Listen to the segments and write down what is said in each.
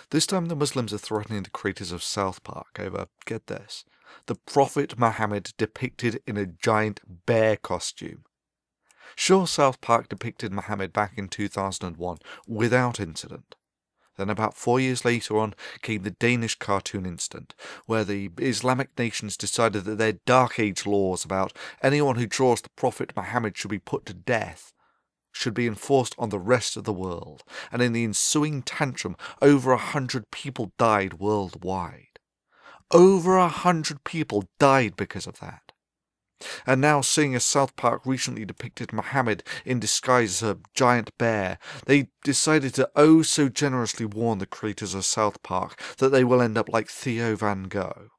This time the Muslims are threatening the creators of South Park over, get this, the Prophet Muhammad depicted in a giant bear costume. Sure, South Park depicted Muhammad back in 2001 without incident. Then about 4 years later on came the Danish cartoon incident, where the Islamic nations decided that their Dark Age laws about anyone who draws the Prophet Muhammad should be put to death should be enforced on the rest of the world, and in the ensuing tantrum over 100 people died worldwide. Over 100 people died because of that. And now, seeing as South Park recently depicted Muhammad in disguise as a giant bear, they decided to oh so generously warn the creators of South Park that they will end up like Theo Van Gogh.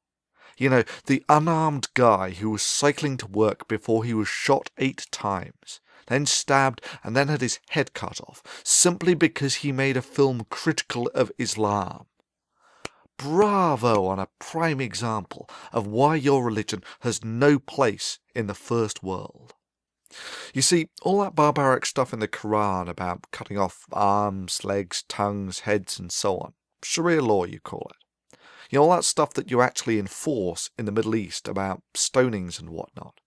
You know, the unarmed guy who was cycling to work before he was shot 8 times, then stabbed and then had his head cut off, simply because he made a film critical of Islam. Bravo on a prime example of why your religion has no place in the first world. You see, all that barbaric stuff in the Quran about cutting off arms, legs, tongues, heads and so on, Sharia law you call it. You know, all that stuff that you actually enforce in the Middle East about stonings and whatnot.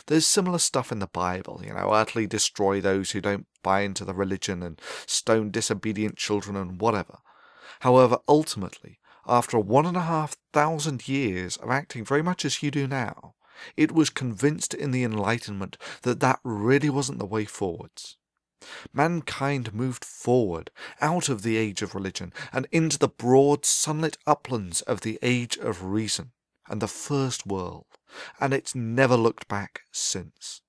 There's similar stuff in the Bible, you know, utterly destroy those who don't buy into the religion and stone disobedient children and whatever. However, ultimately, after 1,500 years of acting very much as you do now, it was convinced in the Enlightenment that that really wasn't the way forwards. Mankind moved forward out of the age of religion and into the broad sunlit uplands of the age of reason and the first world, and it's never looked back since.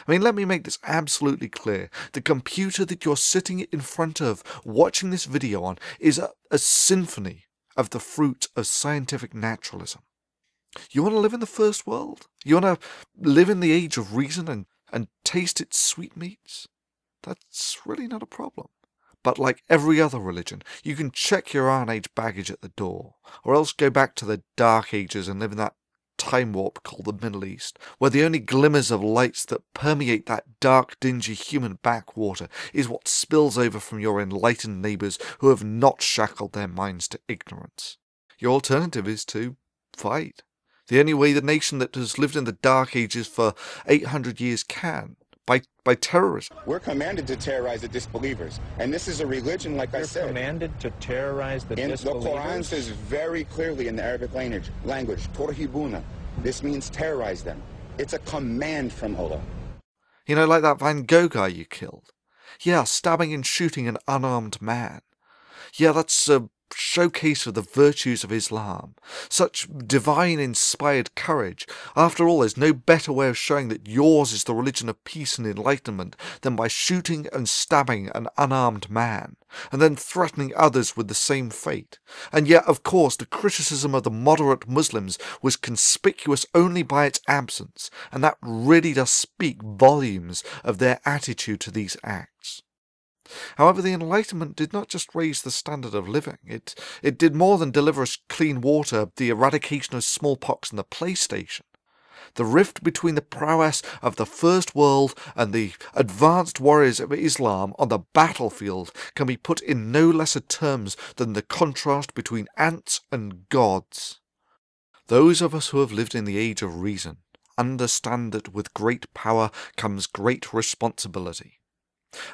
I mean, let me make this absolutely clear. The computer that you're sitting in front of watching this video on is a symphony of the fruit of scientific naturalism. You want to live in the first world? You want to live in the age of reason and taste its sweetmeats? That's really not a problem. But like every other religion, you can check your Iron Age baggage at the door, or else go back to the Dark Ages and live in that time warp called the Middle East, where the only glimmers of lights that permeate that dark, dingy human backwater is what spills over from your enlightened neighbours who have not shackled their minds to ignorance. Your alternative is to fight. The only way the nation that has lived in the Dark Ages for 800 years can, by terrorism. We're commanded to terrorize the disbelievers, and this is a religion, like I said. You're commanded to terrorize the disbelievers? The Quran says very clearly in the Arabic language, Torhibuna. This means terrorize them. It's a command from Allah. You know, like that Van Gogh guy you killed. Yeah, stabbing and shooting an unarmed man. Yeah, that's a showcase of the virtues of Islam. Such divine-inspired courage. After all, there's no better way of showing that yours is the religion of peace and enlightenment than by shooting and stabbing an unarmed man, and then threatening others with the same fate. And yet, of course, the criticism of the moderate Muslims was conspicuous only by its absence, and that really does speak volumes of their attitude to these acts. However, the Enlightenment did not just raise the standard of living. It did more than deliver us clean water, the eradication of smallpox and the PlayStation. The rift between the prowess of the First World and the advanced warriors of Islam on the battlefield can be put in no lesser terms than the contrast between ants and gods. Those of us who have lived in the age of reason understand that with great power comes great responsibility,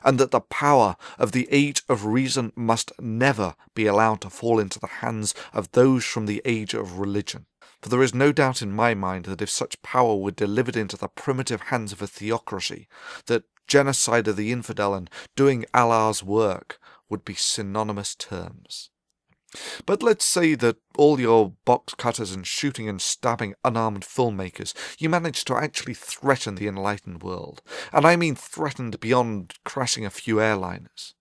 and that the power of the age of reason must never be allowed to fall into the hands of those from the age of religion. For there is no doubt in my mind that if such power were delivered into the primitive hands of a theocracy, that genocide of the infidel and doing Allah's work would be synonymous terms. But let's say that all your box cutters and shooting and stabbing unarmed filmmakers, you managed to actually threaten the enlightened world. And I mean threatened beyond crashing a few airliners.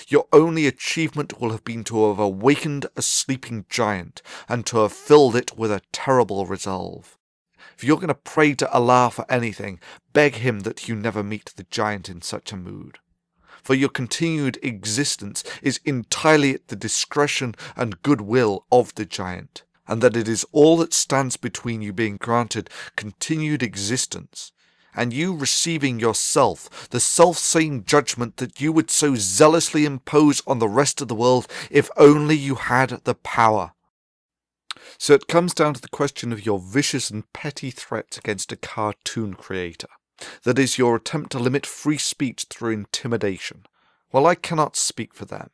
Your only achievement will have been to have awakened a sleeping giant and to have filled it with a terrible resolve. If you're going to pray to Allah for anything, beg him that you never meet the giant in such a mood. For your continued existence is entirely at the discretion and goodwill of the giant, and that it is all that stands between you being granted continued existence and you receiving yourself the self-same judgment that you would so zealously impose on the rest of the world if only you had the power. So it comes down to the question of your vicious and petty threats against a cartoon creator. That is, your attempt to limit free speech through intimidation. Well, I cannot speak for them,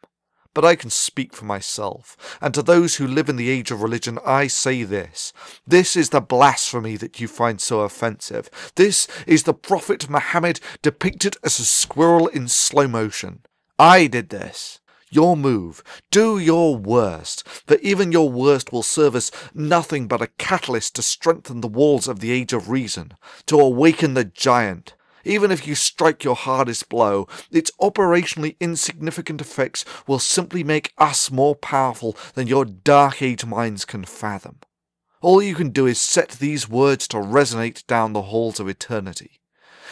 but I can speak for myself, and to those who live in the age of religion I say this. This is the blasphemy that you find so offensive. This is the Prophet Muhammad depicted as a squirrel in slow motion. I did this. Your move. Do your worst, for even your worst will serve as nothing but a catalyst to strengthen the walls of the age of reason, to awaken the giant. Even if you strike your hardest blow, its operationally insignificant effects will simply make us more powerful than your dark age minds can fathom. All you can do is set these words to resonate down the halls of eternity.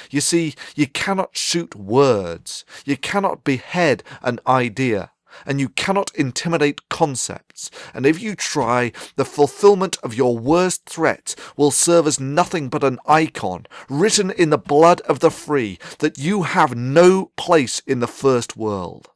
You see, you cannot shoot words, you cannot behead an idea, and you cannot intimidate concepts, and if you try, the fulfillment of your worst threat will serve as nothing but an icon, written in the blood of the free, that you have no place in the first world.